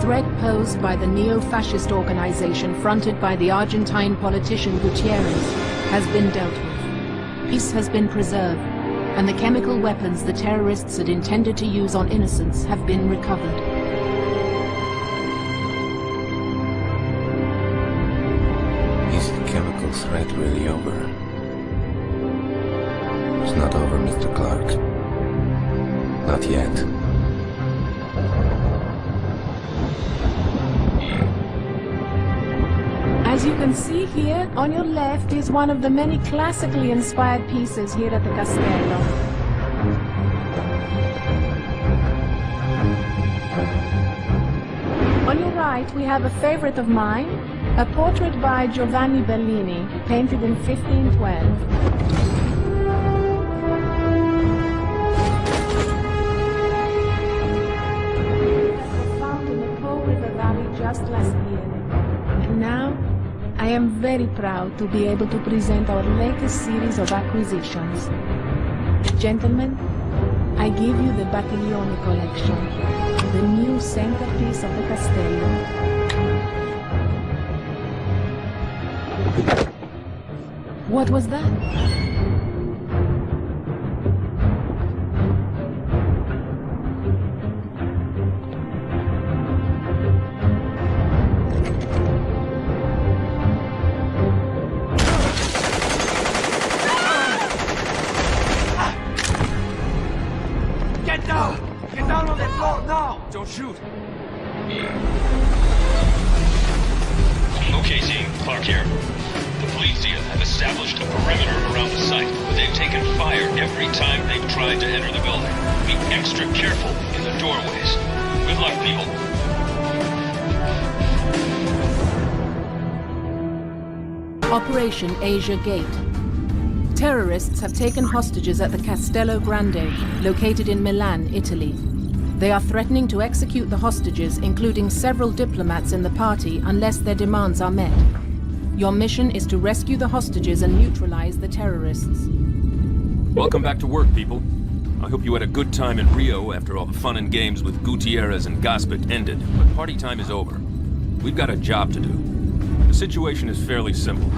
threat posed by the neo-fascist organization fronted by the Argentine politician Gutierrez has been dealt with. Peace has been preserved, and the chemical weapons the terrorists had intended to use on innocents have been recovered. Is the chemical threat really over? It's not over, Mr. Clark. Not yet. As you can see here, on your left is one of the many classically inspired pieces here at the Castello. On your right, we have a favorite of mine, a portrait by Giovanni Bellini, painted in 1512. Found in the Po River Valley just last year. And now, I am very proud to be able to present our latest series of acquisitions. Gentlemen, I give you the Battaglione collection, the new centerpiece of the Castello. What was that? Don't shoot! Okay, team. Clark here. The Polizia have established a perimeter around the site, but they've taken fire every time they've tried to enter the building. Be extra careful in the doorways. Good luck, people. Operation Asia Gate. Terrorists have taken hostages at the Castello Grande, located in Milan, Italy. They are threatening to execute the hostages, including several diplomats in the party, unless their demands are met. Your mission is to rescue the hostages and neutralize the terrorists. Welcome back to work, people. I hope you had a good time in Rio after all the fun and games with Gutierrez and Gospic ended, but party time is over. We've got a job to do. The situation is fairly simple.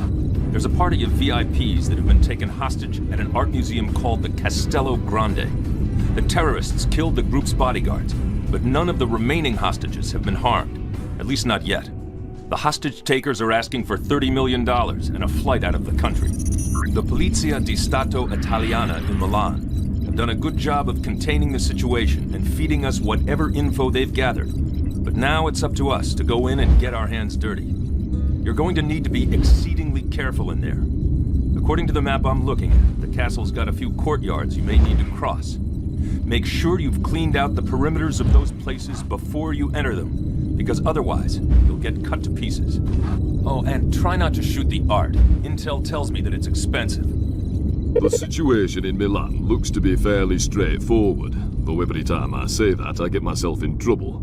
There's a party of VIPs that have been taken hostage at an art museum called the Castello Grande. The terrorists killed the group's bodyguards, but none of the remaining hostages have been harmed, at least not yet. The hostage takers are asking for $30 million and a flight out of the country. The Polizia di Stato Italiana in Milan have done a good job of containing the situation and feeding us whatever info they've gathered. But now it's up to us to go in and get our hands dirty. You're going to need to be exceedingly careful in there. According to the map I'm looking at, the castle's got a few courtyards you may need to cross. Make sure you've cleaned out the perimeters of those places before you enter them, because otherwise, you'll get cut to pieces. Oh, and try not to shoot the art. Intel tells me that it's expensive. The situation in Milan looks to be fairly straightforward, though every time I say that, I get myself in trouble.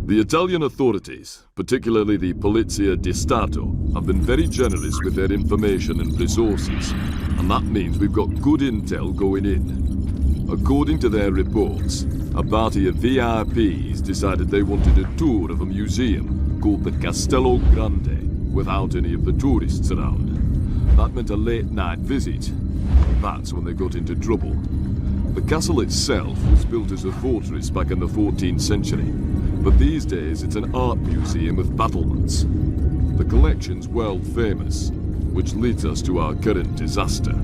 The Italian authorities, particularly the Polizia di Stato, have been very generous with their information and resources, and that means we've got good intel going in. According to their reports, a party of VIPs decided they wanted a tour of a museum called the Castello Grande without any of the tourists around. That meant a late-night visit. That's when they got into trouble. The castle itself was built as a fortress back in the 14th century, but these days it's an art museum with battlements. The collection's world famous, which leads us to our current disaster.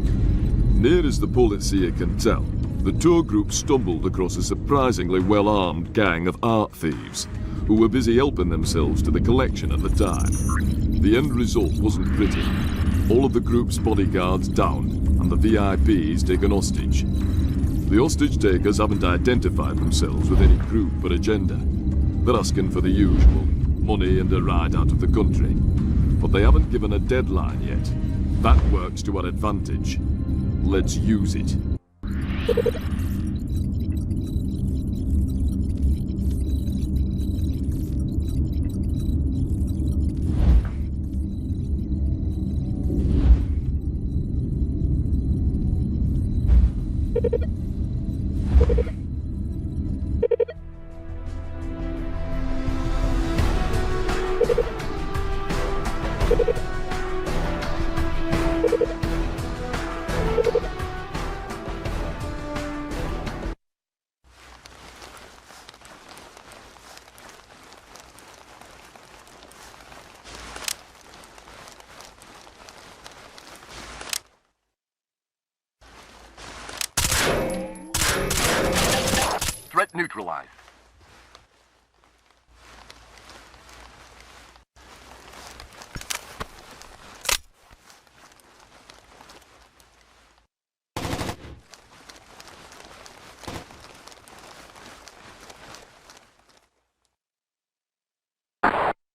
Near as the Polizia can tell, the tour group stumbled across a surprisingly well-armed gang of art thieves who were busy helping themselves to the collection at the time. The end result wasn't pretty. All of the group's bodyguards down and the VIPs taken hostage. The hostage takers haven't identified themselves with any group or agenda. They're asking for the usual, money and a ride out of the country. But they haven't given a deadline yet. That works to our advantage. Let's use it. Threat neutralized.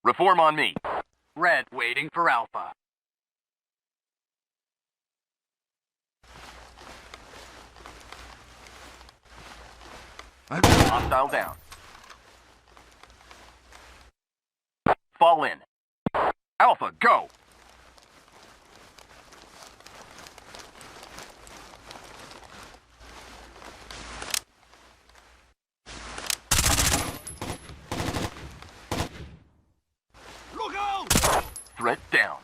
Reform on me. Red waiting for Alpha. Hostile down. Fall in. Alpha, go! Look out! Threat down.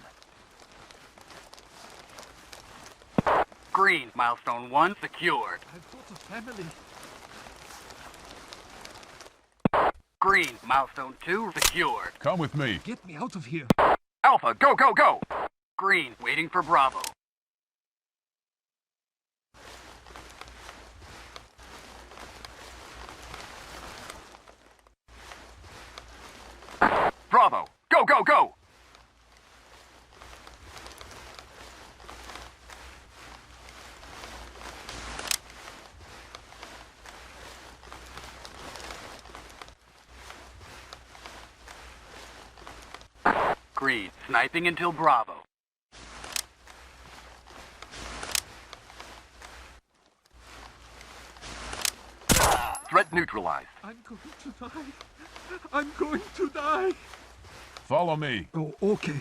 Green, milestone 1 secured. I've got a family. Green, milestone 2 secured. Come with me. Get me out of here. Alpha, go, go, go! Green, waiting for Bravo. Bravo, go, go, go! Green, sniping until Bravo. Threat neutralized. I'm going to die. I'm going to die. Follow me. Oh, okay.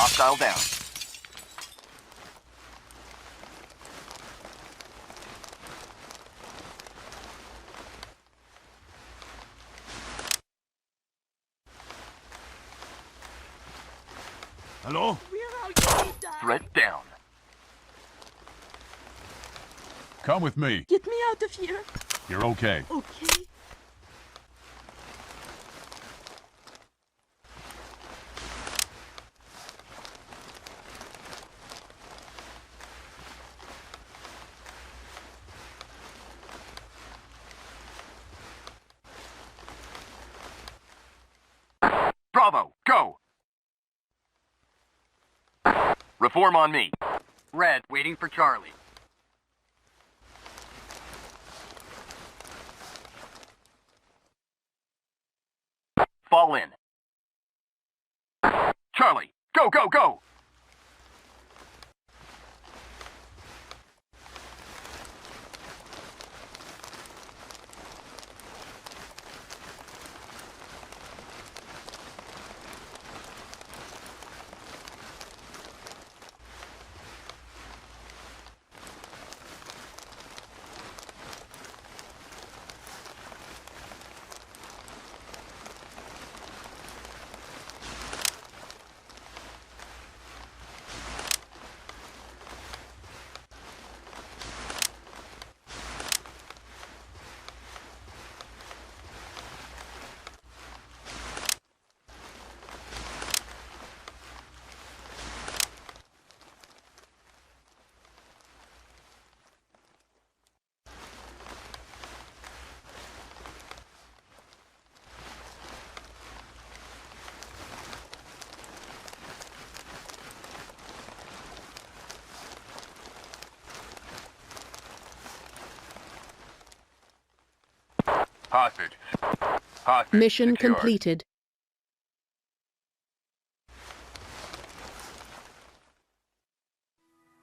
Hostile down. Hello? Threat down. Come with me. Get me out of here. You're okay. Okay. Bravo, go! Reform on me. Red, waiting for Charlie. Fall in. Charlie, go, go, go! Hostage. Hostage Mission secured. completed.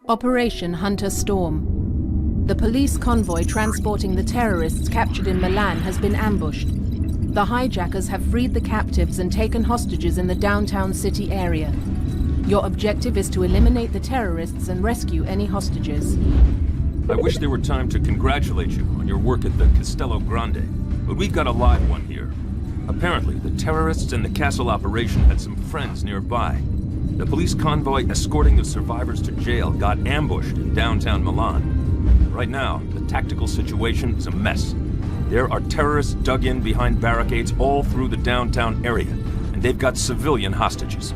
Operation Hunter Storm. The police convoy transporting the terrorists captured in Milan has been ambushed. The hijackers have freed the captives and taken hostages in the downtown city area. Your objective is to eliminate the terrorists and rescue any hostages. I wish there were time to congratulate you on your work at the Castello Grande, but we've got a live one here. Apparently, the terrorists in the castle operation had some friends nearby. The police convoy escorting the survivors to jail got ambushed in downtown Milan. Right now, the tactical situation is a mess. There are terrorists dug in behind barricades all through the downtown area, and they've got civilian hostages.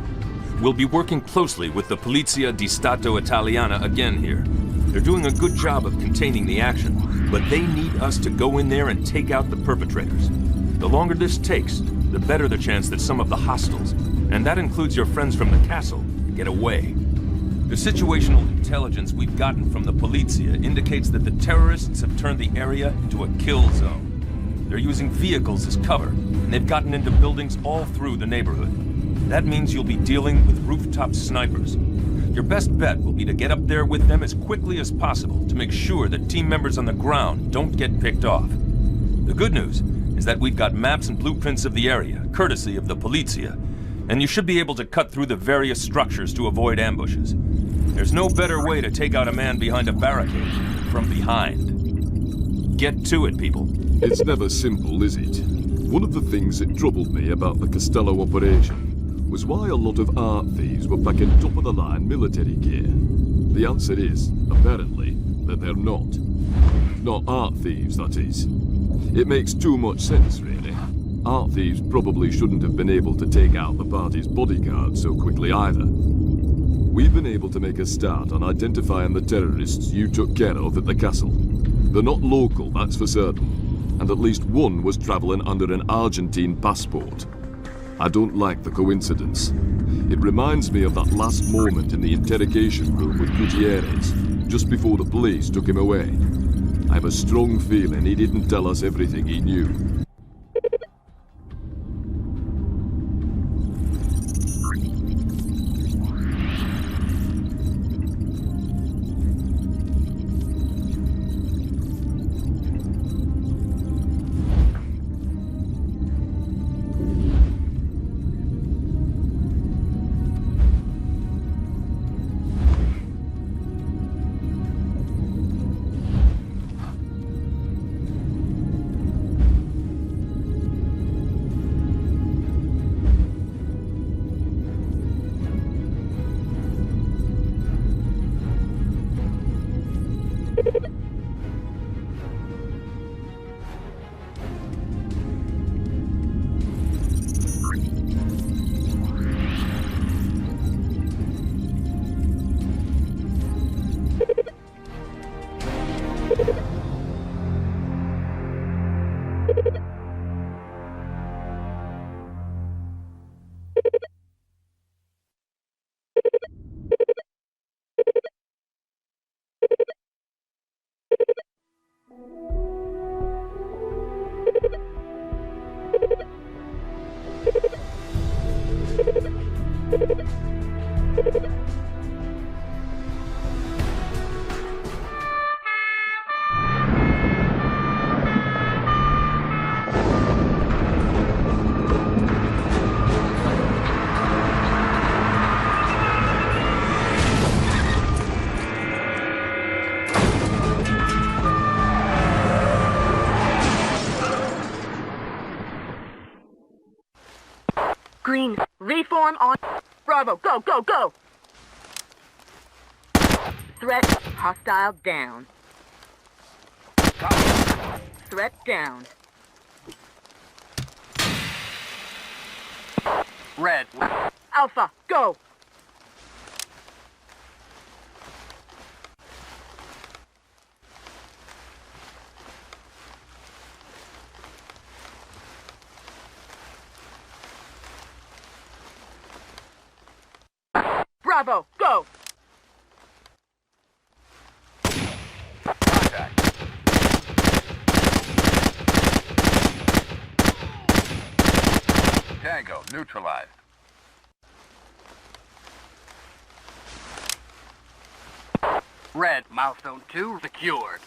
We'll be working closely with the Polizia di Stato Italiana again here. They're doing a good job of containing the action, but they need us to go in there and take out the perpetrators. The longer this takes, the better the chance that some of the hostiles, and that includes your friends from the castle, get away. The situational intelligence we've gotten from the Polizia indicates that the terrorists have turned the area into a kill zone. They're using vehicles as cover, and they've gotten into buildings all through the neighborhood. That means you'll be dealing with rooftop snipers. Your best bet will be to get up there with them as quickly as possible to make sure that team members on the ground don't get picked off. The good news is that we've got maps and blueprints of the area, courtesy of the Polizia, and you should be able to cut through the various structures to avoid ambushes. There's no better way to take out a man behind a barricade from behind. Get to it, people. It's never simple, is it? One of the things that troubled me about the Castello operation was why a lot of art thieves were packing top-of-the-line military gear. The answer is, apparently, that they're not. Not art thieves, that is. It makes too much sense, really. Art thieves probably shouldn't have been able to take out the party's bodyguards so quickly either. We've been able to make a start on identifying the terrorists you took care of at the castle. They're not local, that's for certain. And at least one was traveling under an Argentine passport. I don't like the coincidence. It reminds me of that last moment in the interrogation room with Gutierrez, just before the police took him away. I have a strong feeling he didn't tell us everything he knew. Green, reform on Bravo. Go, go, go! Threat hostile down. Threat down. Red. Alpha, go! Bravo, go! Contact. Tango, neutralized. Red, milestone 2 secured.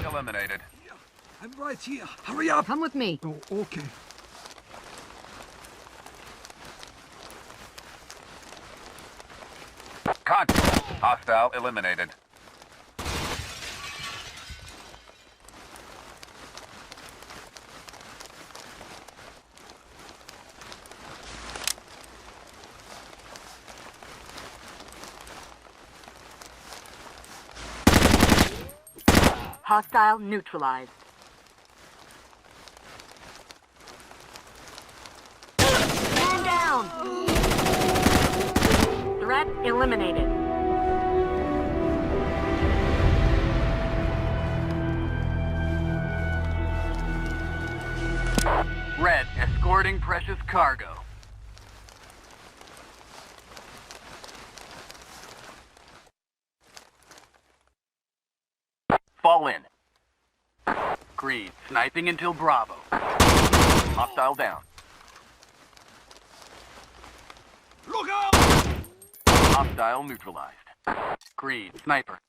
Eliminated. I'm right here. Hurry up! Come with me. Oh, okay. Contact. Hostile eliminated. Hostile neutralized. Man down! Threat eliminated. Red, escorting precious cargo. Fall in. Green, sniping until Bravo. Hostile down. Look out! Hostile neutralized. Green, sniper.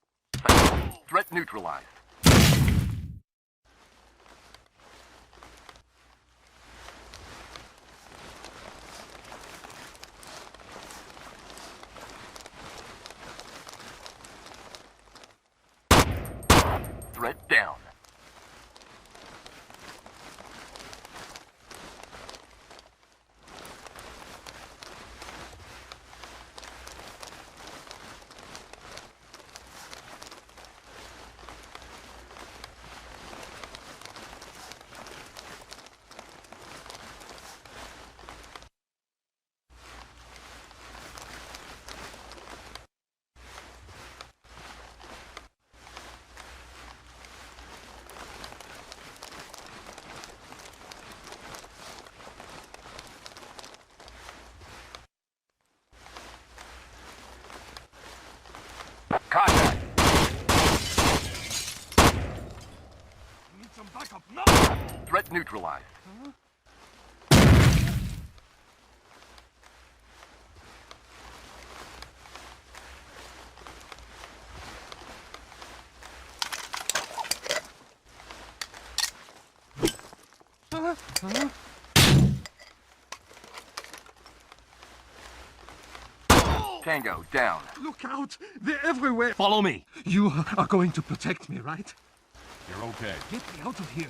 Threat neutralized. Threat down. Contact. Need some backup now! Threat neutralized. Tango down. Look out! They're everywhere! Follow me. You are going to protect me, right? You're okay. Get me out of here.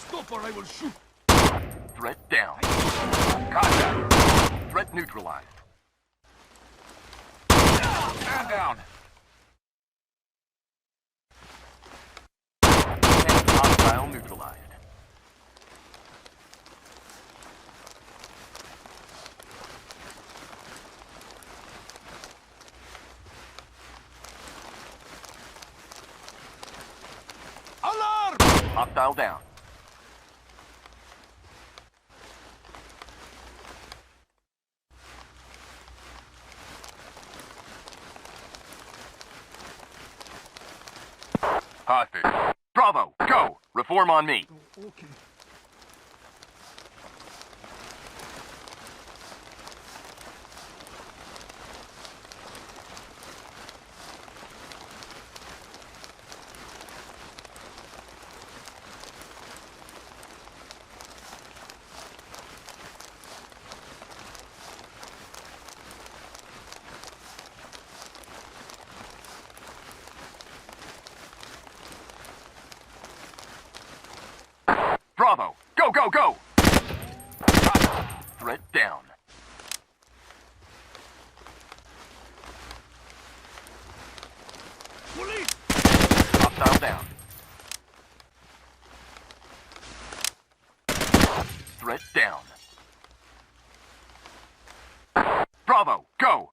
Stop or I will shoot! Threat down. Contact. Threat neutralized. Man down. Hostile neutralized. Alarm! Hostile down. Hostage. Bravo, go! Reform on me. Oh, okay. Bravo, go, go, go! Threat down. Police! Hostile down. Threat down. Bravo, go!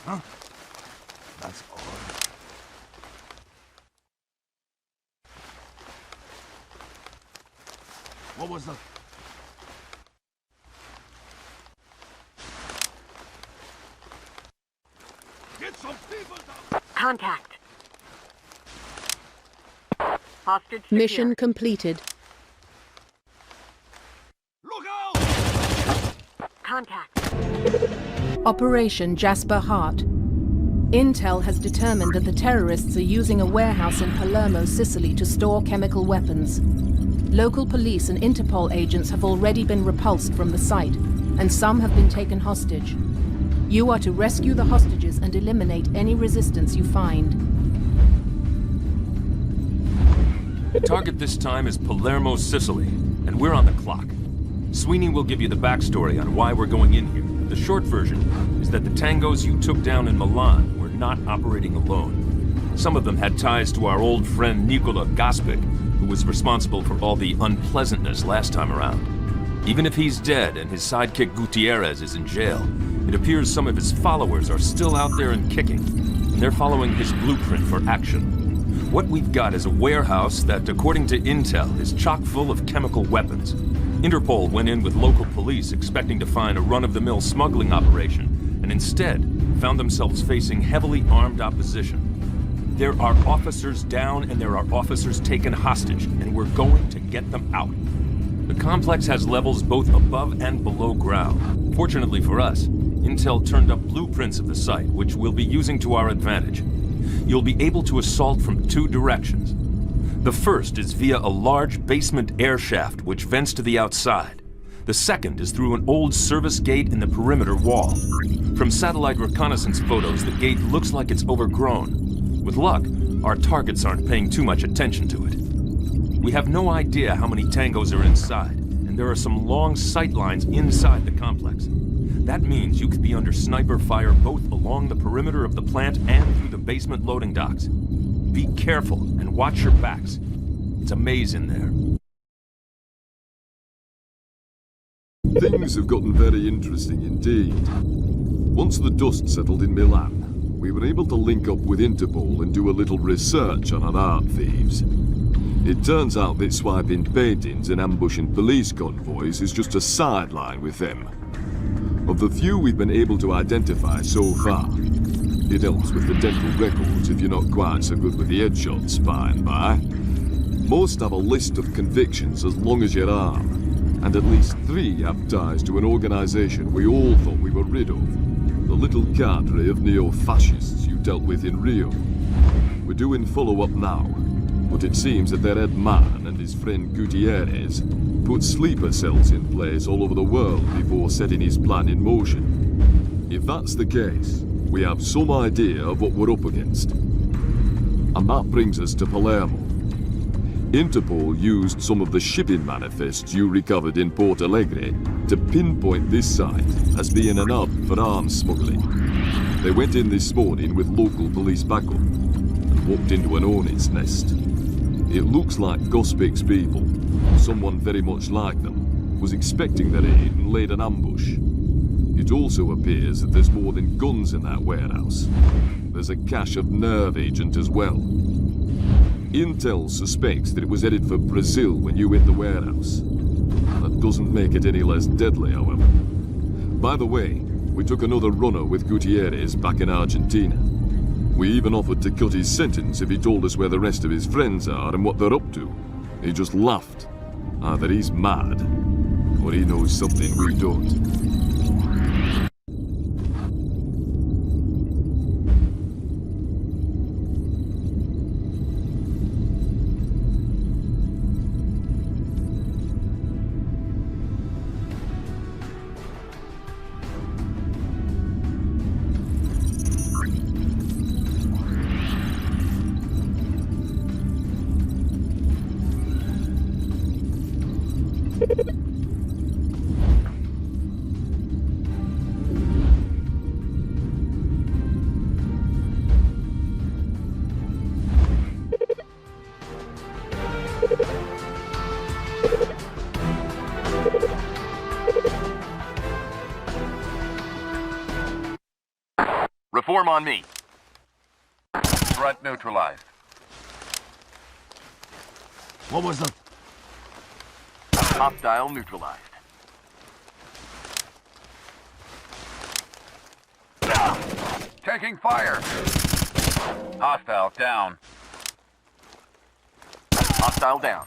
Huh? That's odd. What was the... Get some people down! Contact. Hostage Mission secure. completed. Look out! Contact. Operation Jasper Heart. Intel has determined that the terrorists are using a warehouse in Palermo, Sicily to store chemical weapons. Local police and Interpol agents have already been repulsed from the site, and some have been taken hostage. You are to rescue the hostages and eliminate any resistance you find. The target this time is Palermo, Sicily, and we're on the clock. Sweeney will give you the backstory on why we're going in here. The short version is that the tangos you took down in Milan were not operating alone. Some of them had ties to our old friend Nikola Gospic, who was responsible for all the unpleasantness last time around. Even if he's dead and his sidekick Gutierrez is in jail, it appears some of his followers are still out there and kicking, and they're following his blueprint for action. What we've got is a warehouse that, according to Intel, is chock full of chemical weapons. Interpol went in with local police expecting to find a run-of-the-mill smuggling operation, and instead found themselves facing heavily armed opposition. There are officers down and there are officers taken hostage, and we're going to get them out. The complex has levels both above and below ground. Fortunately for us, Intel turned up blueprints of the site, which we'll be using to our advantage. You'll be able to assault from two directions. The first is via a large basement air shaft which vents to the outside. The second is through an old service gate in the perimeter wall. From satellite reconnaissance photos, the gate looks like it's overgrown. With luck, our targets aren't paying too much attention to it. We have no idea how many tangos are inside, and there are some long sight lines inside the complex. That means you could be under sniper fire both along the perimeter of the plant and through the basement loading docks. Be careful and watch your backs. It's a maze in there. Things have gotten very interesting indeed. Once the dust settled in Milan, we were able to link up with Interpol and do a little research on our art thieves. It turns out that swiping paintings and ambushing police convoys is just a sideline with them. Of the few we've been able to identify so far, it helps with the dental records if you're not quite so good with the headshots, by and by. Most have a list of convictions as long as your arm, and at least 3 have ties to an organization we all thought we were rid of, the little cadre of neo-fascists you dealt with in Rio. We're doing follow-up now, but it seems that their head man and his friend Gutierrez put sleeper cells in place all over the world before setting his plan in motion. If that's the case, we have some idea of what we're up against. And that brings us to Palermo. Interpol used some of the shipping manifests you recovered in Port Alegre to pinpoint this site as being an hub for arms smuggling. They went in this morning with local police backup and walked into an hornet's nest. It looks like Gospic's people, someone very much like them, was expecting their aid and laid an ambush. It also appears that there's more than guns in that warehouse. There's a cache of nerve agent as well. Intel suspects that it was headed for Brazil when you hit the warehouse. That doesn't make it any less deadly, however. By the way, we took another runner with Gutierrez back in Argentina. We even offered to cut his sentence if he told us where the rest of his friends are and what they're up to. He just laughed. Either he's mad, or he knows something we don't. Reform on me. Threat neutralized. What was that? Hostile neutralized. Taking fire. Hostile down. Hostile down.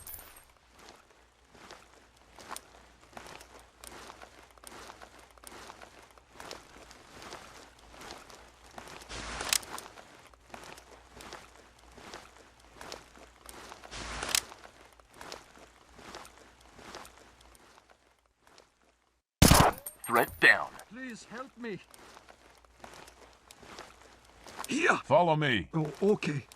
Threat down. Please help me. Here. Follow me. Oh, okay.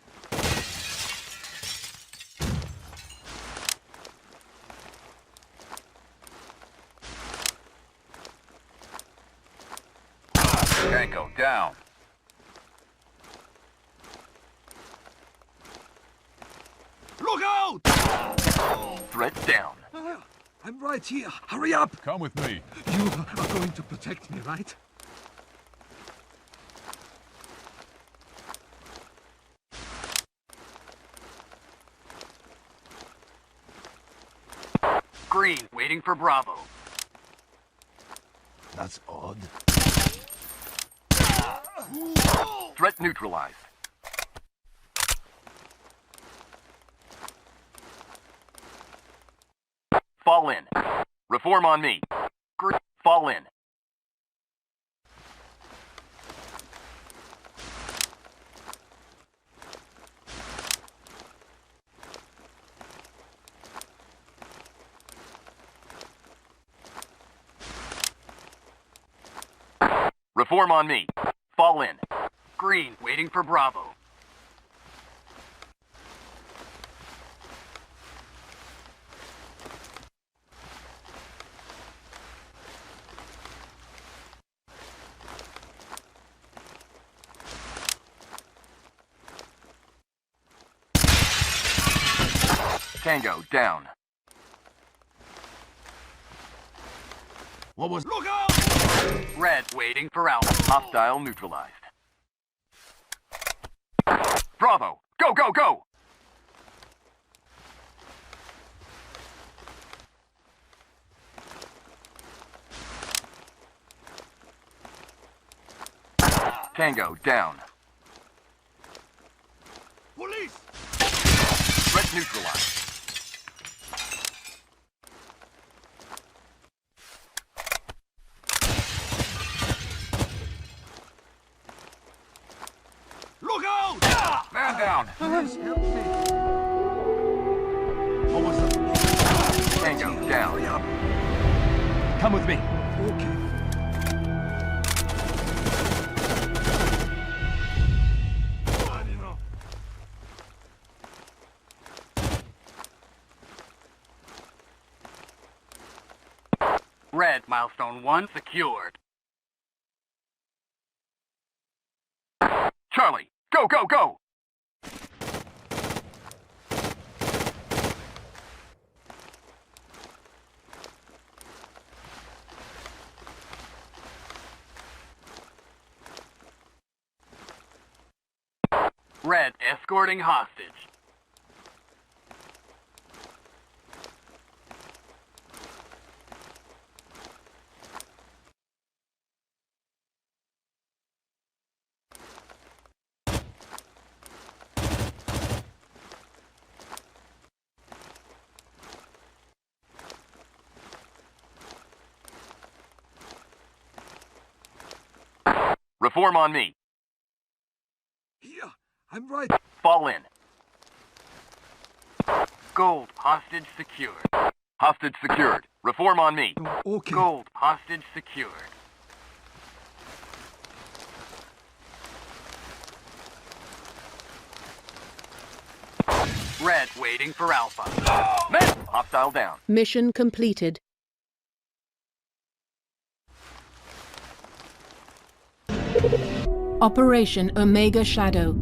Tango down. Look out! Threat down. I'm right here. Hurry up! Come with me. You are going to protect me, right? Green, waiting for Bravo. That's odd. Threat neutralized. Fall in. Reform on me. Green, fall in. Reform on me. Fall in. Green, waiting for Bravo. Tango down. What was... Look out! Red waiting for Alpha. Hostile neutralized. Bravo! Go, go, go! Tango down. Police! Threat neutralized. Look out! Man down. Please help me. What was that? Tango down. Hurry up. Come with me. Okay. Red, milestone 1 secured. Charlie, go, go, go! Red, escorting hostage. Reform on me. Here. I'm right. Fall in. Gold, hostage secured. Hostage secured. Reform on me. Oh, okay. Gold, hostage secured. Red, waiting for Alpha. Men! Hostile down. Mission completed. Operation Omega Shadow.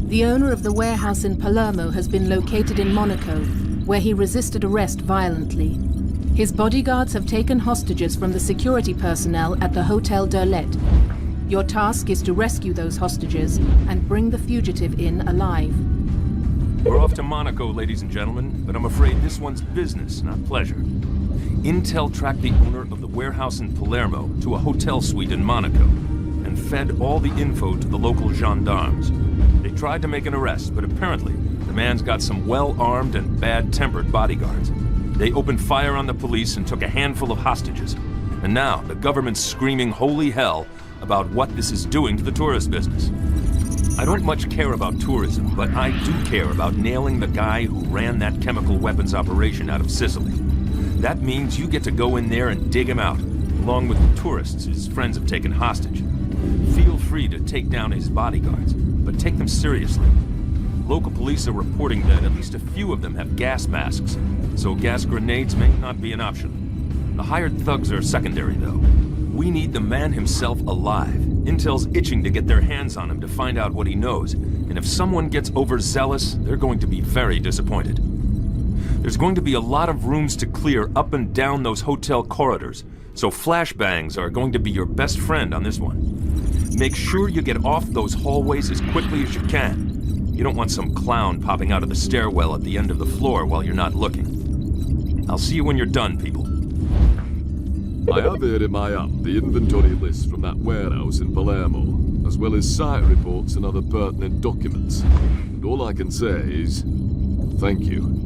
The owner of the warehouse in Palermo has been located in Monaco, where he resisted arrest violently. His bodyguards have taken hostages from the security personnel at the Hotel d'Erlet. Your task is to rescue those hostages and bring the fugitive in alive. We're off to Monaco, ladies and gentlemen, but I'm afraid this one's business, not pleasure. Intel tracked the owner of the warehouse in Palermo to a hotel suite in Monaco and fed all the info to the local gendarmes. They tried to make an arrest, but apparently the man's got some well-armed and bad-tempered bodyguards. They opened fire on the police and took a handful of hostages. And now the government's screaming holy hell about what this is doing to the tourist business. I don't much care about tourism, but I do care about nailing the guy who ran that chemical weapons operation out of Sicily. That means you get to go in there and dig him out, along with the tourists his friends have taken hostage. Feel free to take down his bodyguards, but take them seriously. Local police are reporting that at least a few of them have gas masks, so gas grenades may not be an option. The hired thugs are secondary, though. We need the man himself alive. Intel's itching to get their hands on him to find out what he knows, and if someone gets overzealous, they're going to be very disappointed. There's going to be a lot of rooms to clear up and down those hotel corridors, so flashbangs are going to be your best friend on this one. Make sure you get off those hallways as quickly as you can. You don't want some clown popping out of the stairwell at the end of the floor while you're not looking. I'll see you when you're done, people. I have here in my hand the inventory list from that warehouse in Palermo, as well as site reports and other pertinent documents. And all I can say is, thank you.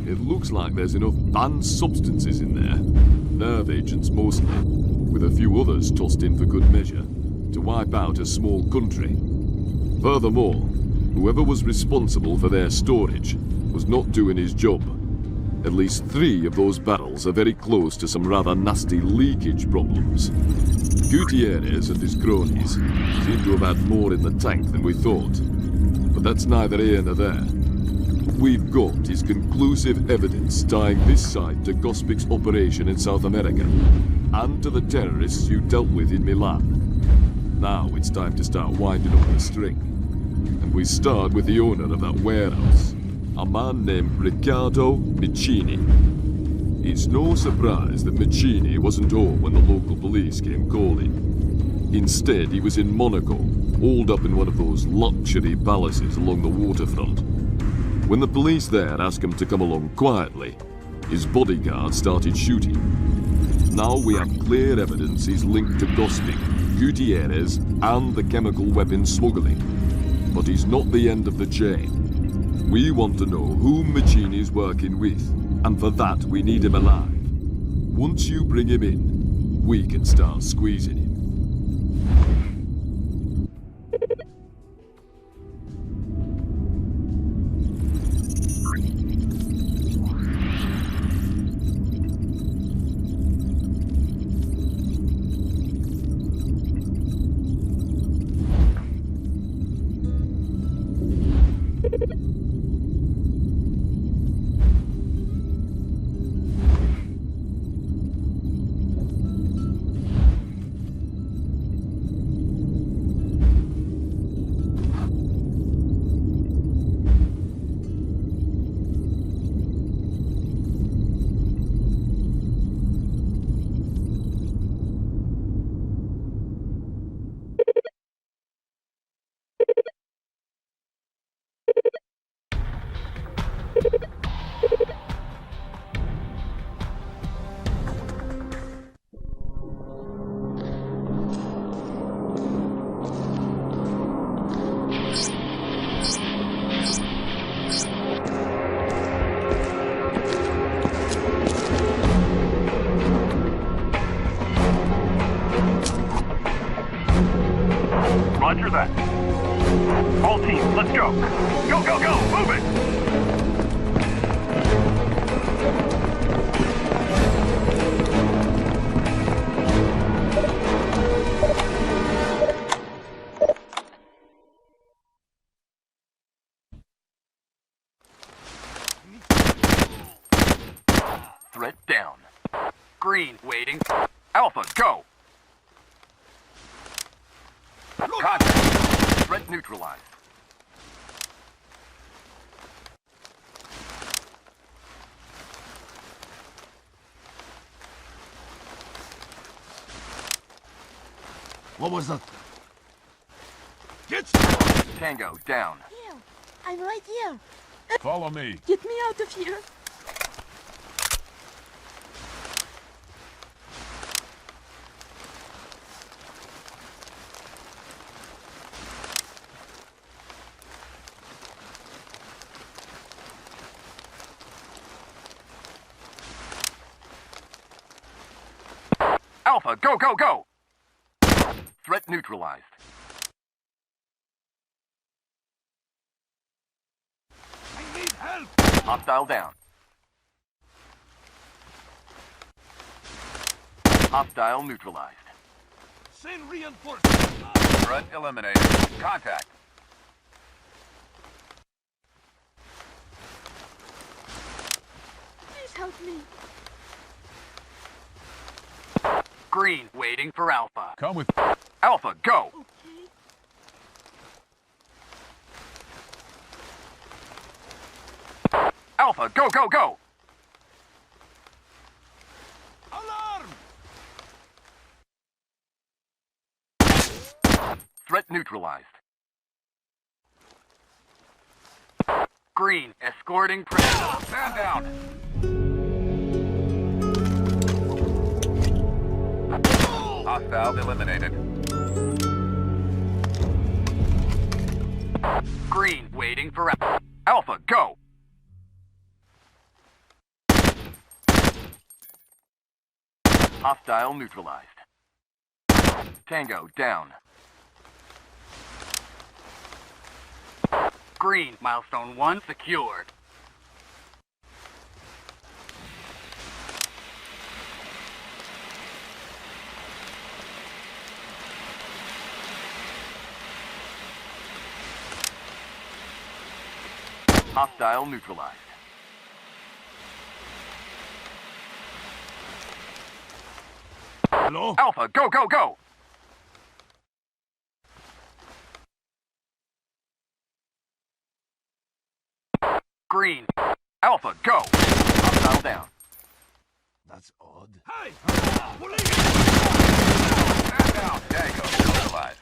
It looks like there's enough banned substances in there, nerve agents mostly, with a few others tossed in for good measure, to wipe out a small country. Furthermore, whoever was responsible for their storage was not doing his job. At least 3 of those barrels are very close to some rather nasty leakage problems. Gutierrez and his cronies seem to have had more in the tank than we thought. But that's neither here nor there. What we've got is conclusive evidence tying this site to Gospic's operation in South America, and to the terrorists you dealt with in Milan. Now it's time to start winding up the string. And we start with the owner of that warehouse, a man named Riccardo Miccini. It's no surprise that Miccini wasn't home when the local police came calling. Instead, he was in Monaco, holed up in one of those luxury palaces along the waterfront. When the police there asked him to come along quietly, his bodyguard started shooting. Now we have clear evidence he's linked to Gospic, Gutierrez, and the chemical weapon smuggling. But he's not the end of the chain. We want to know who Miccini's working with, and for that we need him alive. Once you bring him in, we can start squeezing him. Roger that. All teams, let's go. Go, go, go, move it! Threat down. Green, waiting. Alpha, go! Contact. Threat neutralized. What was that? Get Tango, down. Here. I'm right here. Follow me. Get me out of here. Alpha, go, go, go! Threat neutralized. I need help! Hostile down. Hostile neutralized. Send reinforcements! Threat eliminated. Contact. Please help me. Green, waiting for Alpha. Come with... Alpha, go! Okay. Alpha, go, go, go! Alarm! Threat neutralized. Green, escorting prisoner. Stand down. Hostile eliminated. Green, waiting for Alpha, go! Hostile neutralized. Tango, down. Green, milestone 1 secured. Hostile neutralized. Hello? Alpha, go, go, go! Green. Alpha, go! Hostile down. That's odd. Hey! Police! Stand down. Tango, neutralized.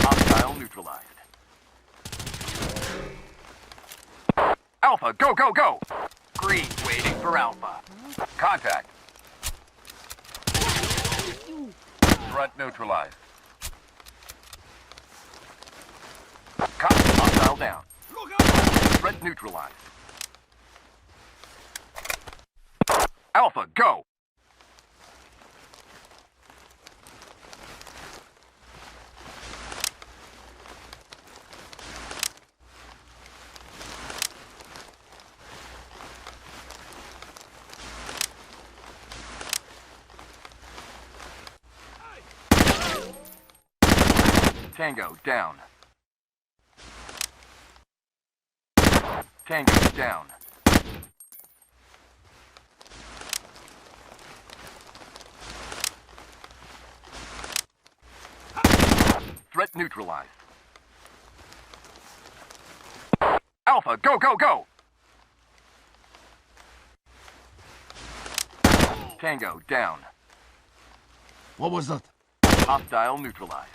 Hostile neutralized. Alpha, go, go, go! Green, waiting for Alpha. Contact. Threat neutralized. Hostile down. Look out! Threat neutralized. Alpha, go! Tango, down. Tango, down. Threat neutralized. Alpha, go, go, go! Tango, down. What was that? Hostile neutralized.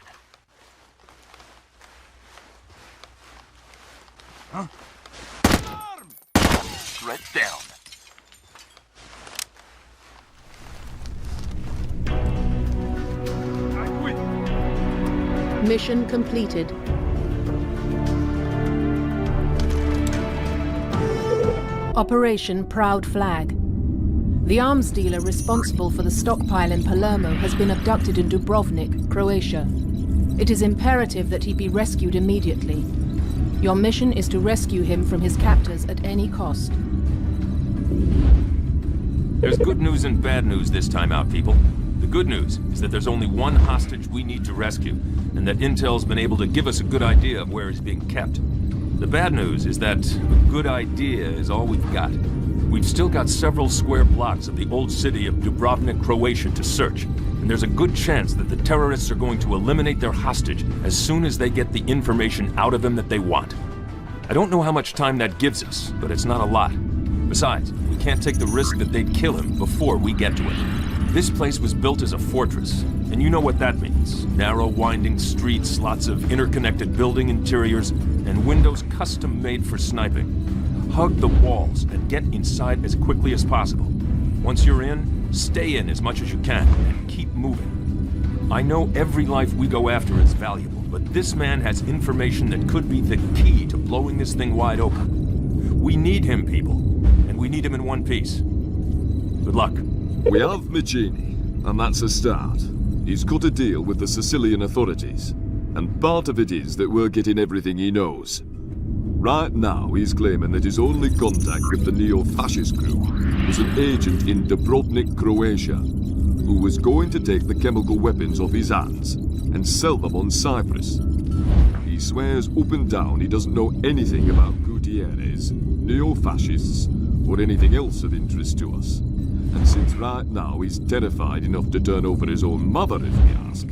Huh? Alarm! Threat down. I quit. Mission completed. Operation Proud Flag. The arms dealer responsible for the stockpile in Palermo has been abducted in Dubrovnik, Croatia. It is imperative that he be rescued immediately. Your mission is to rescue him from his captors at any cost. There's good news and bad news this time out, people. The good news is that there's only one hostage we need to rescue, and that Intel's been able to give us a good idea of where he's being kept. The bad news is that a good idea is all we've got. We've still got several square blocks of the old city of Dubrovnik, Croatia to search, and there's a good chance that the terrorists are going to eliminate their hostage as soon as they get the information out of him that they want. I don't know how much time that gives us, but it's not a lot. Besides, we can't take the risk that they'd kill him before we get to it. This place was built as a fortress, And you know what that means. Narrow, winding streets, lots of interconnected building interiors, and windows custom-made for sniping. Hug the walls and get inside as quickly as possible. Once you're in, stay in as much as you can, and keep moving. I know every life we go after is valuable, but this man has information that could be the key to blowing this thing wide open. We need him, people, and we need him in one piece. Good luck. We have Miccini, and that's a start. He's cut a deal with the Sicilian authorities, and part of it is that we're getting everything he knows. Right now, he's claiming that his only contact with the neo-fascist group was an agent in Dubrovnik, Croatia, who was going to take the chemical weapons off his hands and sell them on Cyprus. He swears up and down he doesn't know anything about Gutierrez, neo-fascists, or anything else of interest to us. And since right now he's terrified enough to turn over his own mother if we ask,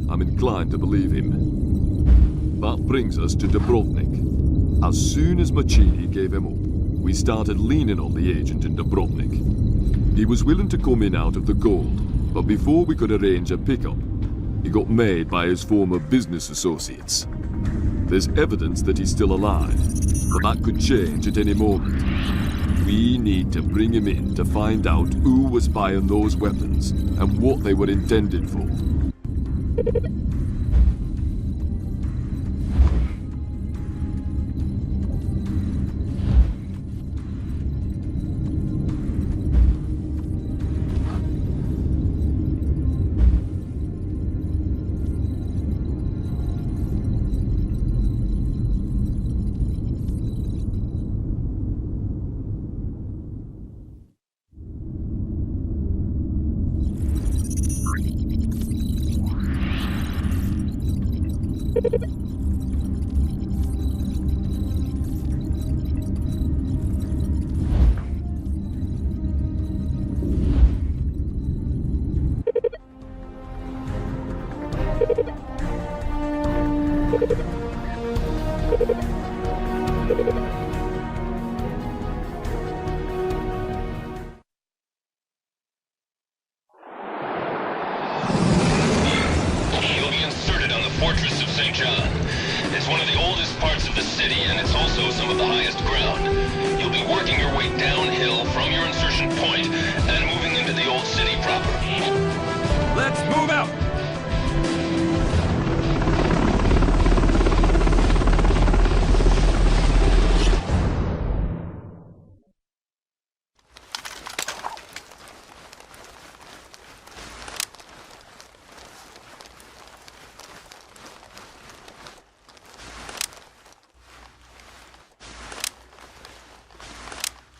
I'm inclined to believe him. That brings us to Dubrovnik. As soon as Miccini gave him up, we started leaning on the agent in Dubrovnik. He was willing to come in out of the cold, but before we could arrange a pickup, he got made by his former business associates. There's evidence that he's still alive, but that could change at any moment. We need to bring him in to find out who was buying those weapons and what they were intended for.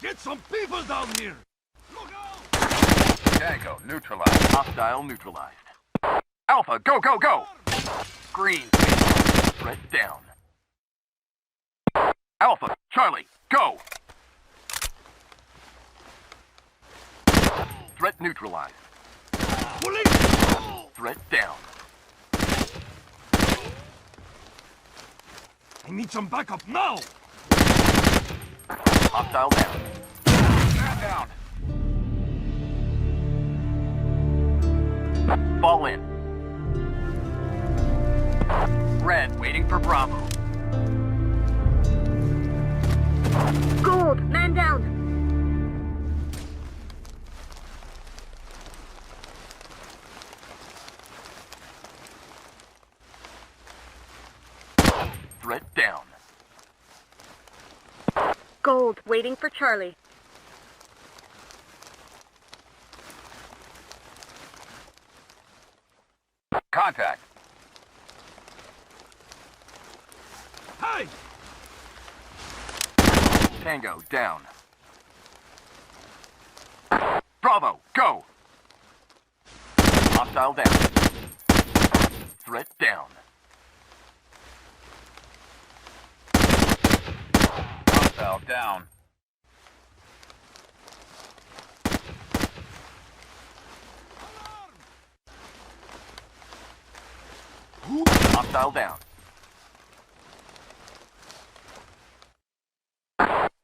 Get some people down here! Look out! Tango neutralized. Hostile neutralized. Alpha, go, go, go! Green, threat down. Alpha, Charlie, go! Threat neutralized. Police! Threat down. I need some backup now! Hostile down. Man down. Fall in. Red, waiting for Bravo. Gold, man down. Threat down. Gold, waiting for Charlie. Contact. Hey! Tango, down. Bravo, go! Hostile down. Threat down. Hostile down. Hostile down.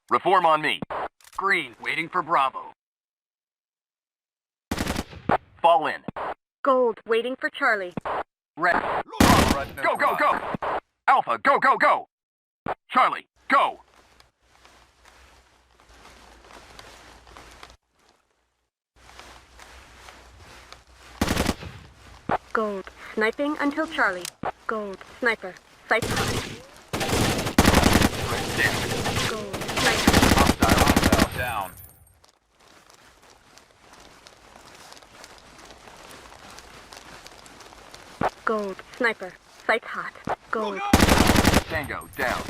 Reform on me. Green, waiting for Bravo. Fall in. Gold, waiting for Charlie. Red. Go, go, go! Alpha, go, go, go! Charlie, go! Gold, sniping until Charlie. Gold, sniper. Sight. Gold, sniper. Hostile, down. Gold, sniper. Sight hot. Gold. Tango, down.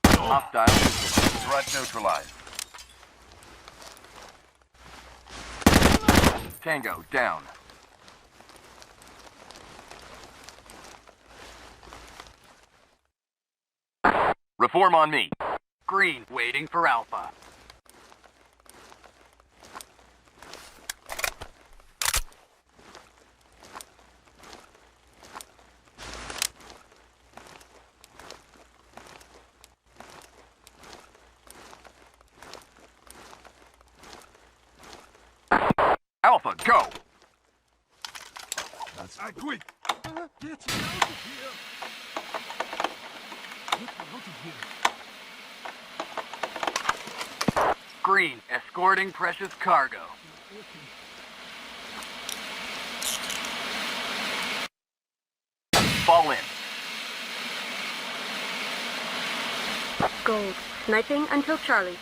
Hostile. Threat neutralized. Tango, down. Reform on me. Green, waiting for Alpha. Alpha, go! Quick! Get out of here! Get out of here! Green, escorting precious cargo. Fall in. Gold, sniping until Charlie.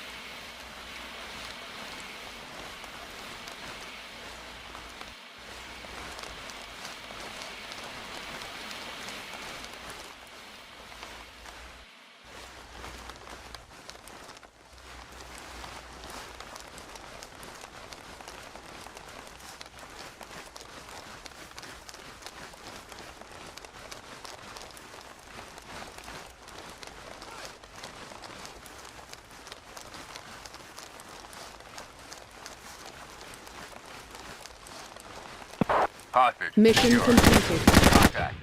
Hostage. Mission Secure. completed. Contact.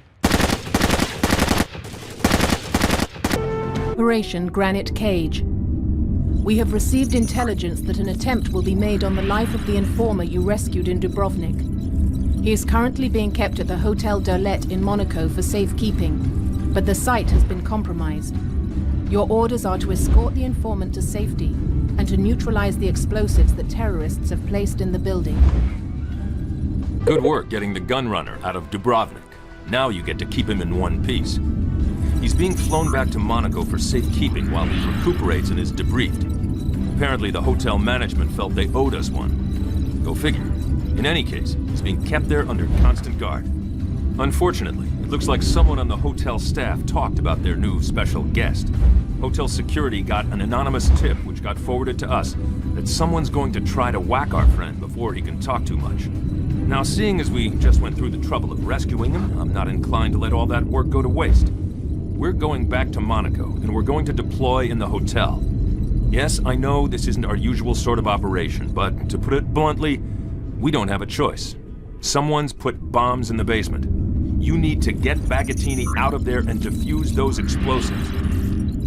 Operation Granite Cage. We have received intelligence that an attempt will be made on the life of the informer you rescued in Dubrovnik. He is currently being kept at the Hotel Derlet in Monaco for safekeeping, but the site has been compromised. Your orders are to escort the informant to safety and to neutralize the explosives that terrorists have placed in the building. Good work getting the gunrunner out of Dubrovnik. Now you get to keep him in one piece. He's being flown back to Monaco for safekeeping while he recuperates and is debriefed. Apparently the hotel management felt they owed us one. Go figure. In any case, he's being kept there under constant guard. Unfortunately, it looks like someone on the hotel staff talked about their new special guest. Hotel security got an anonymous tip which got forwarded to us that someone's going to try to whack our friend before he can talk too much. Now, seeing as we just went through the trouble of rescuing him, I'm not inclined to let all that work go to waste. We're going back to Monaco, and we're going to deploy in the hotel. Yes, I know this isn't our usual sort of operation, but to put it bluntly, we don't have a choice. Someone's put bombs in the basement. You need to get Bagattini out of there and defuse those explosives.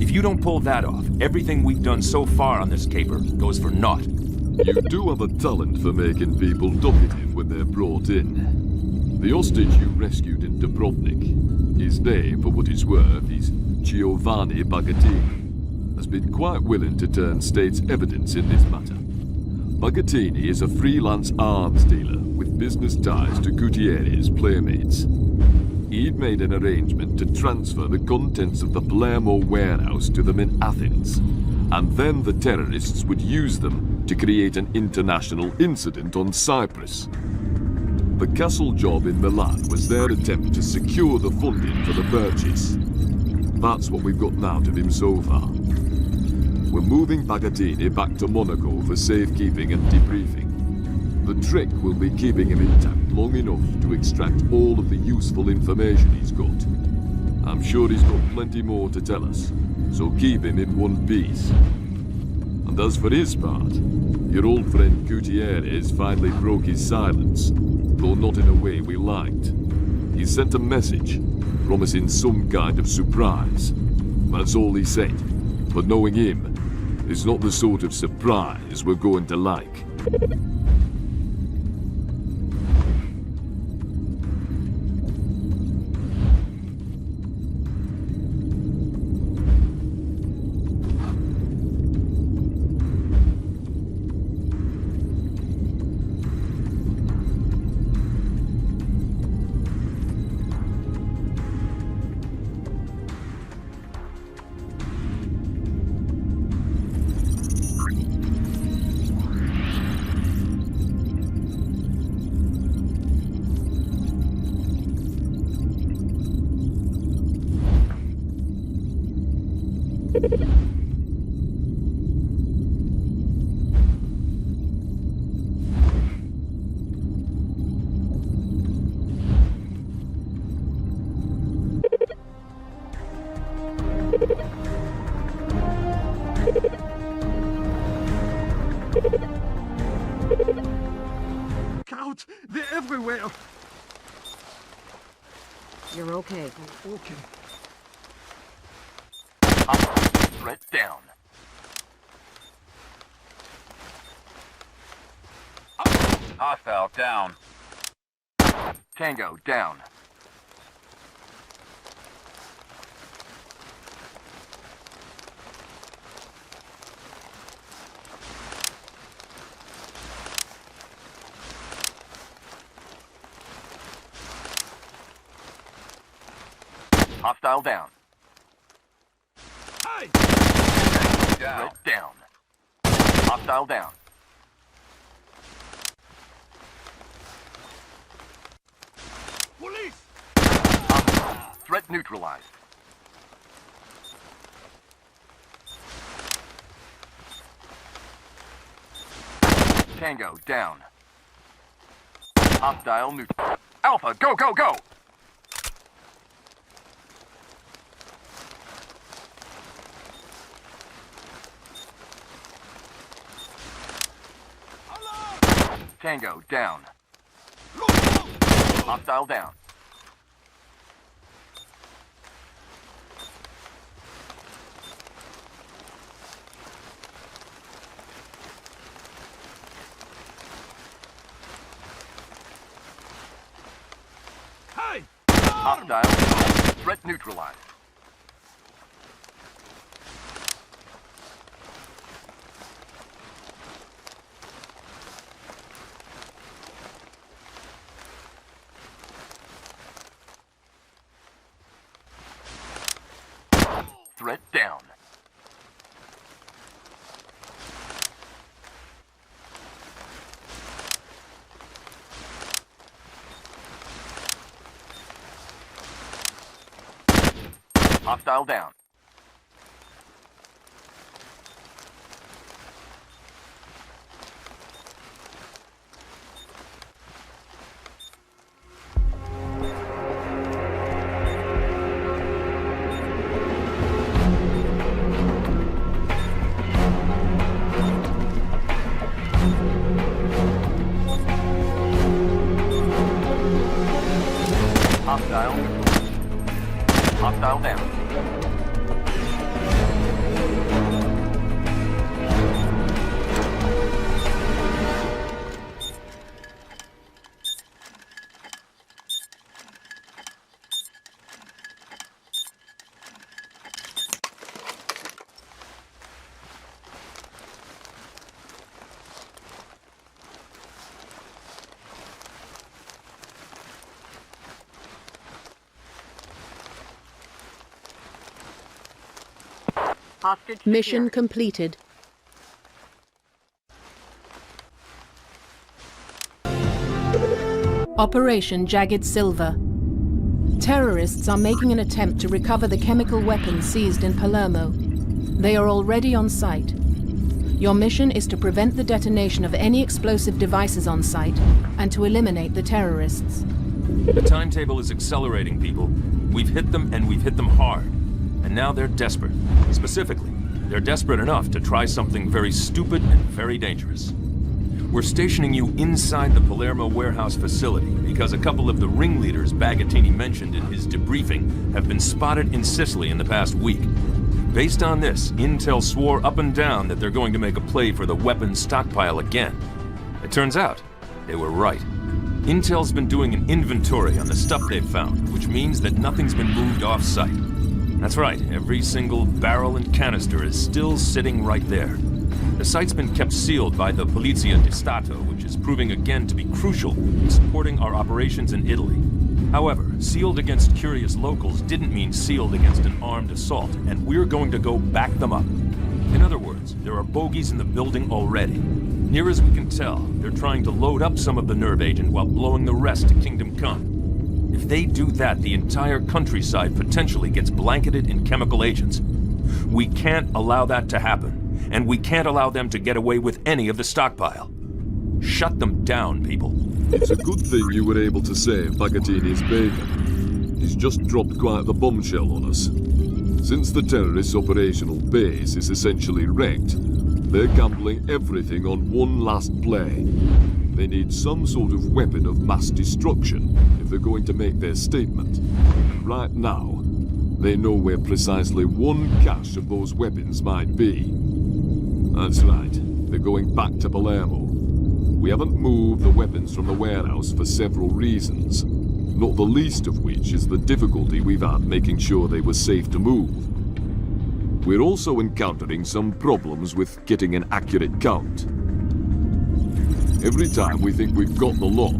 If you don't pull that off, everything we've done so far on this caper goes for naught. You do have a talent for making people talkative when they're brought in. The hostage you rescued in Dubrovnik, his name, for what it's worth, is Giovanni Bagattini, has been quite willing to turn state's evidence in this matter. Bagattini is a freelance arms dealer with business ties to Gutierrez playmates. He'd made an arrangement to transfer the contents of the Palermo warehouse to them in Athens, and then the terrorists would use them to create an international incident on Cyprus. The castle job in Milan was their attempt to secure the funding for the purchase. That's what we've got out of him so far. We're moving Bagattini back to Monaco for safekeeping and debriefing. The trick will be keeping him intact long enough to extract all of the useful information he's got. I'm sure he's got plenty more to tell us, so keep him in one piece. And as for his part, your old friend Gutierrez finally broke his silence. though not in a way we liked. He sent a message, promising some kind of surprise. That's all he said. But knowing him, it's not the sort of surprise we're going to like. Out! They're everywhere! You're okay. Okay. Threat down. Hostile down. Tango down. Hostile down. Hey! Down. Down. Hostile down. Police! Threat neutralized. Tango down. Hostile neutral. Alpha, go, go, go! Tango down. Hostile down. Hey! Hostile. Threat neutralized. Threat down. Hostile down. Hostile down. Hostage Mission secured. completed. Operation Jagged Silver. Terrorists are making an attempt to recover the chemical weapons seized in Palermo. They are already on site. Your mission is to prevent the detonation of any explosive devices on site and to eliminate the terrorists. The timetable is accelerating, people. We've hit them, and we've hit them hard. And now they're desperate. Specifically, they're desperate enough to try something very stupid and very dangerous. We're stationing you inside the Palermo warehouse facility because a couple of the ringleaders Bagattini mentioned in his debriefing have been spotted in Sicily in the past week. Based on this, Intel swore up and down that they're going to make a play for the weapons stockpile again. It turns out, they were right. Intel's been doing an inventory on the stuff they've found, which means that nothing's been moved off-site. That's right, every single barrel and canister is still sitting right there. The site's been kept sealed by the Polizia di Stato, which is proving again to be crucial in supporting our operations in Italy. However, sealed against curious locals didn't mean sealed against an armed assault, and we're going to go back them up. In other words, there are bogies in the building already. Near as we can tell, they're trying to load up some of the nerve agent while blowing the rest to Kingdom Come. If they do that, the entire countryside potentially gets blanketed in chemical agents. We can't allow that to happen, and we can't allow them to get away with any of the stockpile. Shut them down, people. It's a good thing you were able to save Bagattini's bacon. He's just dropped quite the bombshell on us. Since the terrorists' operational base is essentially wrecked, they're gambling everything on one last play. They need some sort of weapon of mass destruction if they're going to make their statement. Right now, they know where precisely one cache of those weapons might be. That's right, they're going back to Palermo. We haven't moved the weapons from the warehouse for several reasons, not the least of which is the difficulty we've had making sure they were safe to move. We're also encountering some problems with getting an accurate count. Every time we think we've got the lot,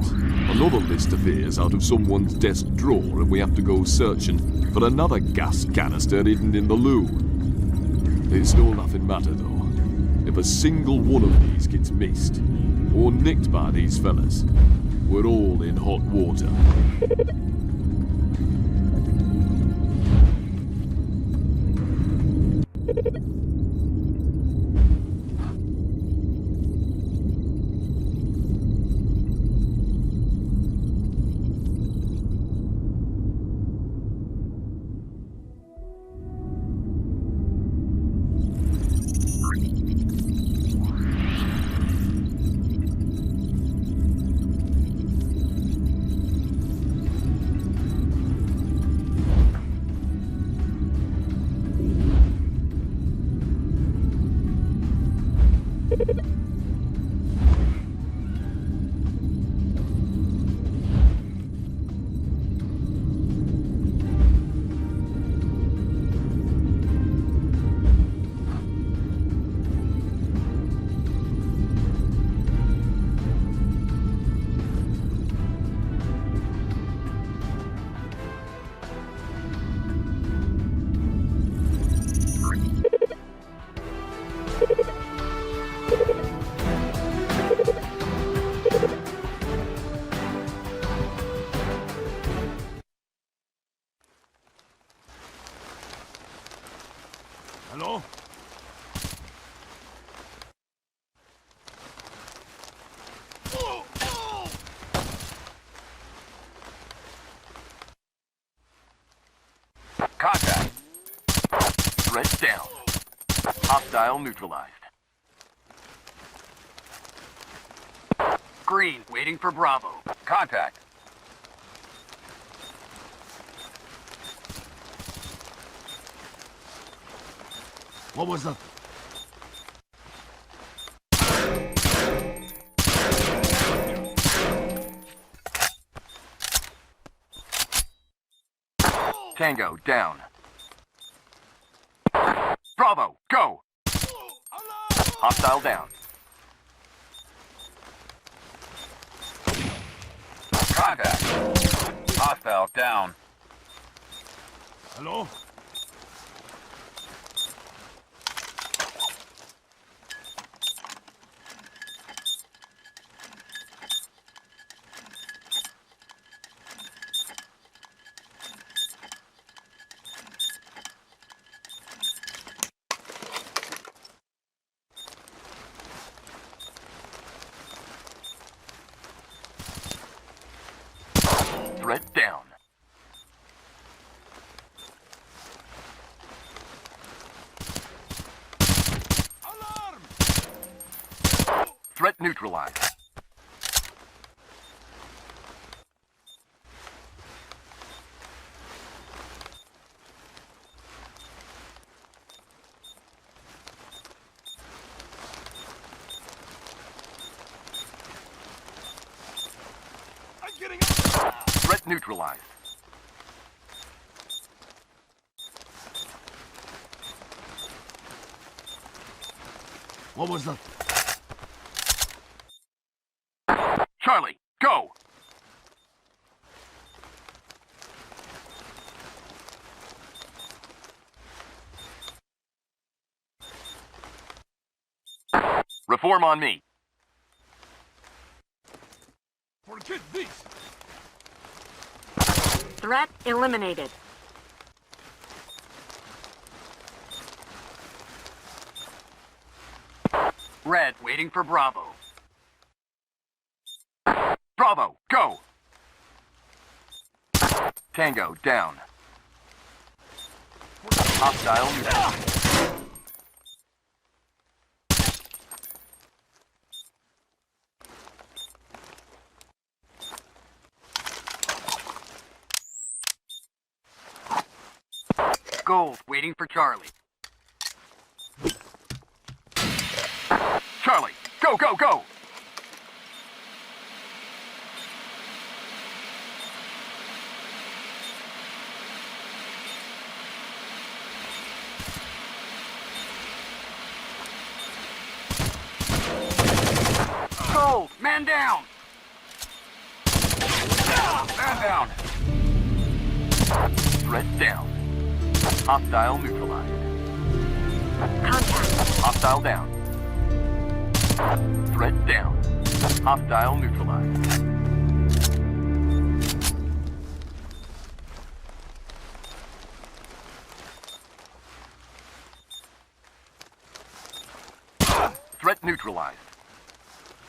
another list appears out of someone's desk drawer and we have to go searching for another gas canister hidden in the loo. It's all nothing matter though. If a single one of these gets missed, or nicked by these fellas, we're all in hot water. Hello? Contact. Threat down. Hostile neutralized. Green, waiting for Bravo. Contact. What was the... Tango, down. Bravo, go! Hostile down. Contact. Hostile down. Hello? Threat down. Threat neutralized. I'm getting up. Threat neutralized. What was the... Charlie, go! Reform on me. For the kids, these. Threat eliminated. Red, waiting for Bravo. Bravo, go! Tango, down. Hostile neutral. Gold, waiting for Charlie. Charlie, go, go, go! Gold, man down! Man down! Threat down. Hostile neutralized. Contact. Hostile down. Threat down. Hostile neutralized. Threat neutralized.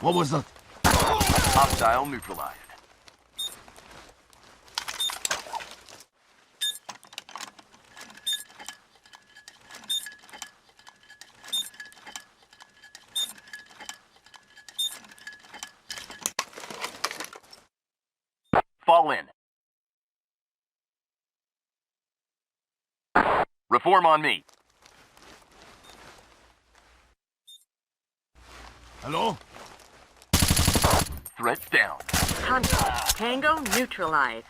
What was the... Hostile neutralized. Fall in. Reform on me. Hello? Threat down. Contact. Tango neutralized.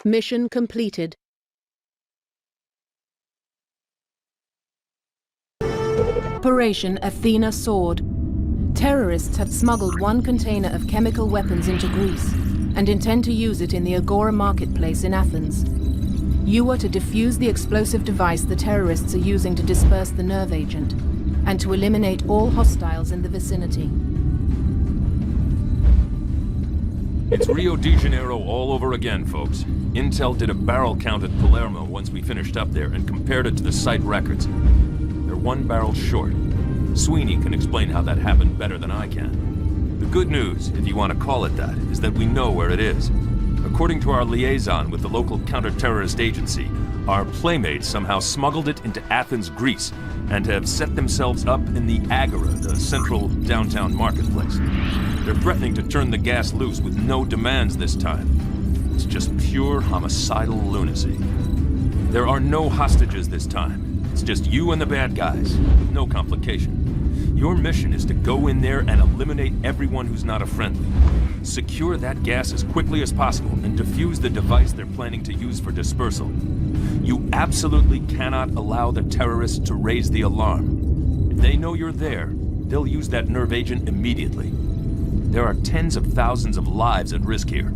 Mission completed. Operation Athena Sword. Terrorists have smuggled one container of chemical weapons into Greece and intend to use it in the Agora marketplace in Athens. You are to defuse the explosive device the terrorists are using to disperse the nerve agent and to eliminate all hostiles in the vicinity. It's Rio de Janeiro all over again, folks. Intel did a barrel count at Palermo once we finished up there and compared it to the site records. They're 1 barrel short. Sweeney can explain how that happened better than I can. The good news, if you want to call it that, is that we know where it is. According to our liaison with the local counter-terrorist agency, our playmates somehow smuggled it into Athens, Greece, and have set themselves up in the Agora, the central downtown marketplace. They're threatening to turn the gas loose with no demands this time. It's just pure homicidal lunacy. There are no hostages this time. It's just you and the bad guys, with no complication. Your mission is to go in there and eliminate everyone who's not a friendly. Secure that gas as quickly as possible and defuse the device they're planning to use for dispersal. You absolutely cannot allow the terrorists to raise the alarm. If they know you're there, they'll use that nerve agent immediately. There are tens of thousands of lives at risk here.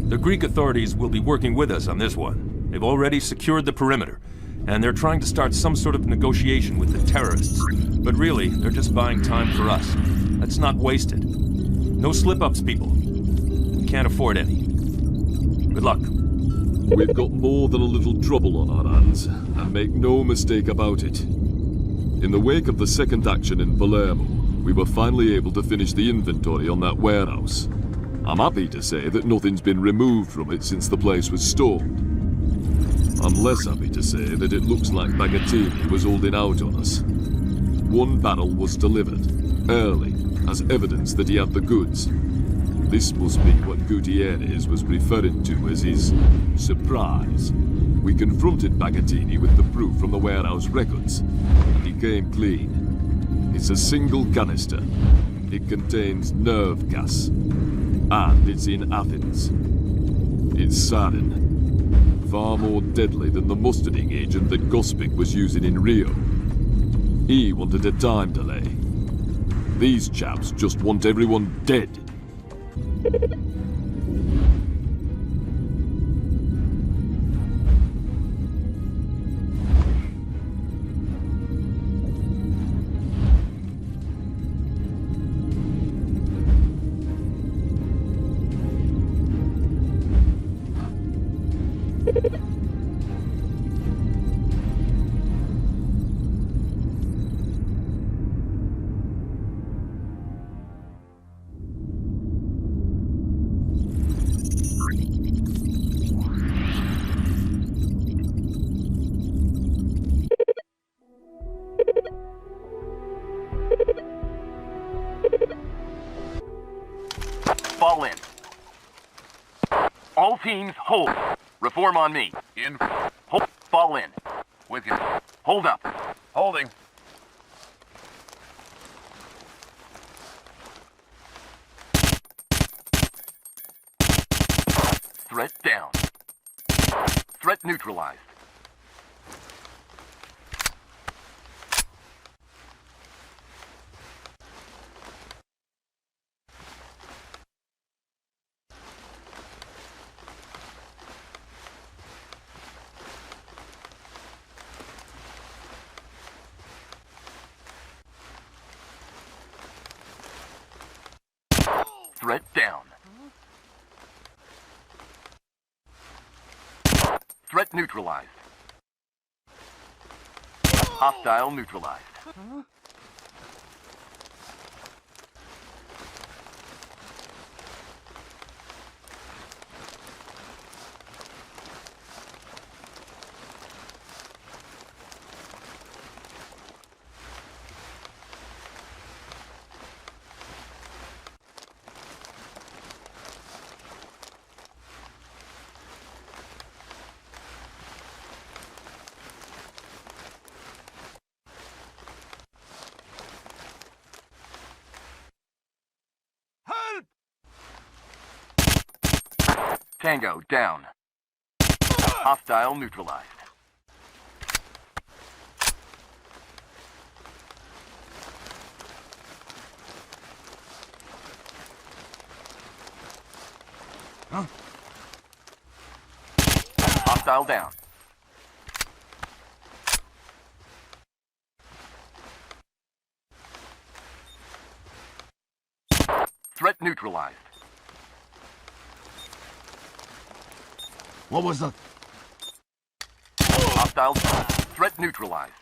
The Greek authorities will be working with us on this one, They've already secured the perimeter, and they're trying to start some sort of negotiation with the terrorists. But really, they're just buying time for us. Let's not waste it. No slip-ups, people. We can't afford any. Good luck. We've got more than a little trouble on our hands, and make no mistake about it. In the wake of the second action in Palermo, we were finally able to finish the inventory on that warehouse. I'm happy to say that nothing's been removed from it since the place was stormed. I'm less happy to say that it looks like Bagattini was holding out on us. One barrel was delivered, early, as evidence that he had the goods. This must be what Gutierrez was referring to as his surprise. We confronted Bagattini with the proof from the warehouse records, and he came clean. It's a single canister. It contains nerve gas, and it's in Athens. It's sarin. Far more deadly than the mustarding agent that Gospic was using in Rio. He wanted a time delay. These chaps just want everyone dead. Fall in. All teams, hold. Reform on me. In. Hold. Fall in. With you. Hold up. Holding. Threat down. Threat neutralized. Threat down. Threat neutralized. Hostile neutralized. Tango down. Hostile neutralized. Huh? Hostile down. Threat neutralized. What was that? Hostile. Threat neutralized.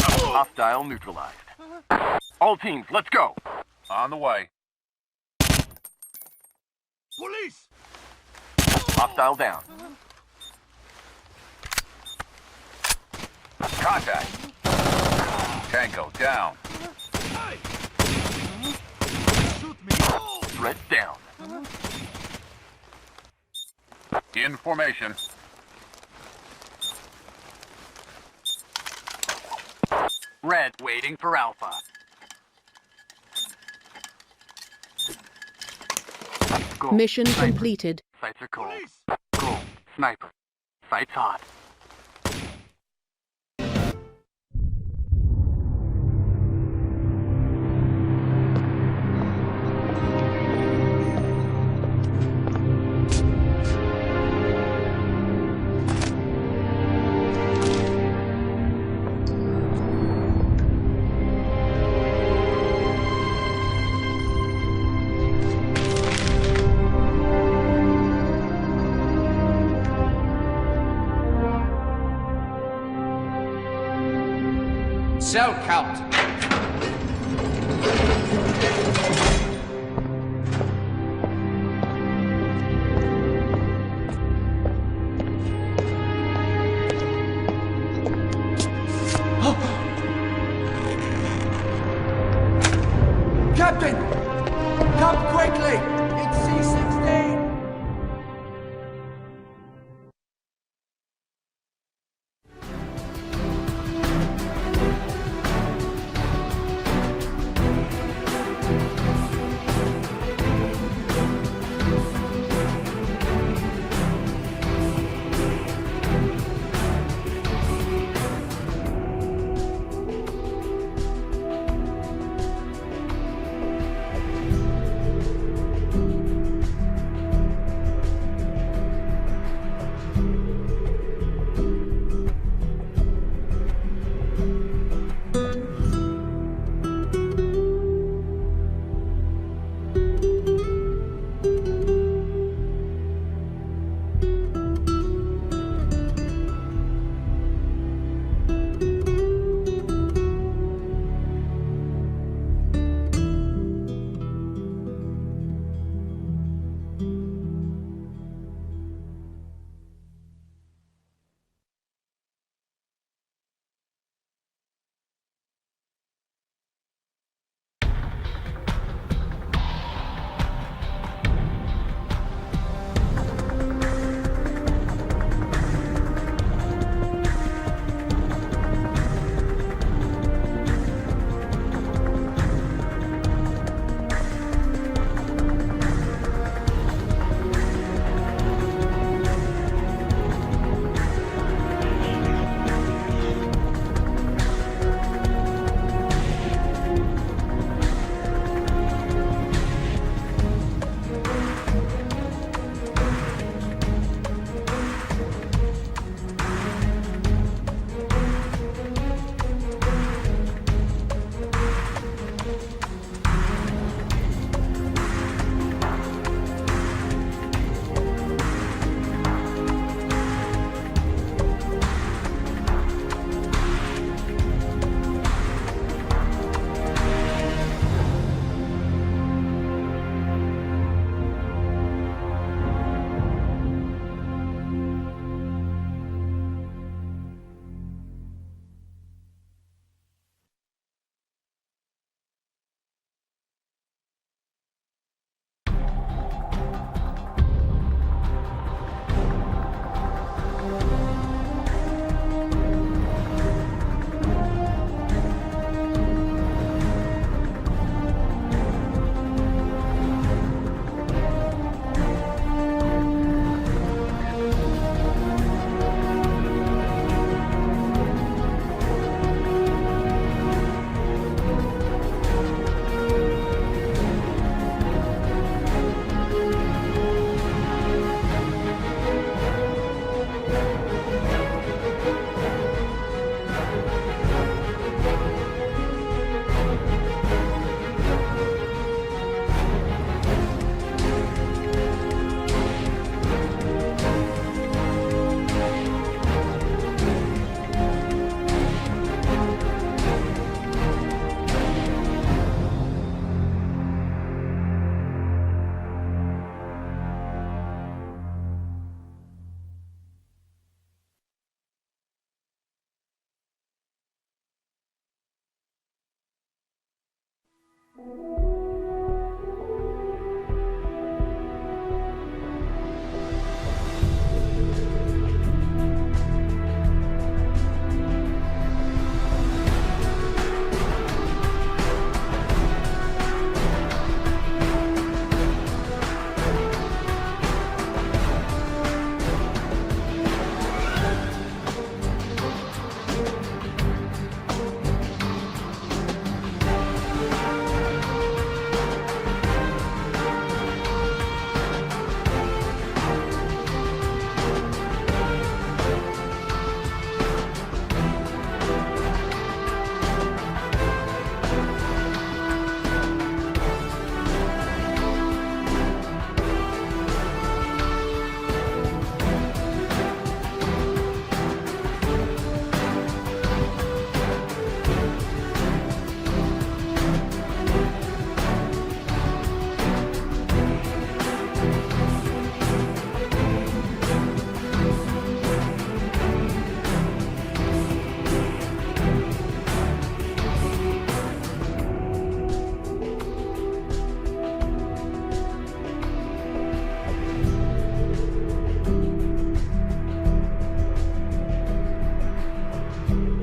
Hostile neutralized. All teams, let's go. On the way. Police! Hostile down. Contact. Tango down. Shoot me! Threat down. In formation. Red waiting for Alpha. Go. Mission Sniper. completed. Sights are cold. Police! Go. Sniper. Sights hot. cell count. Captain! Come quickly! It's C-16!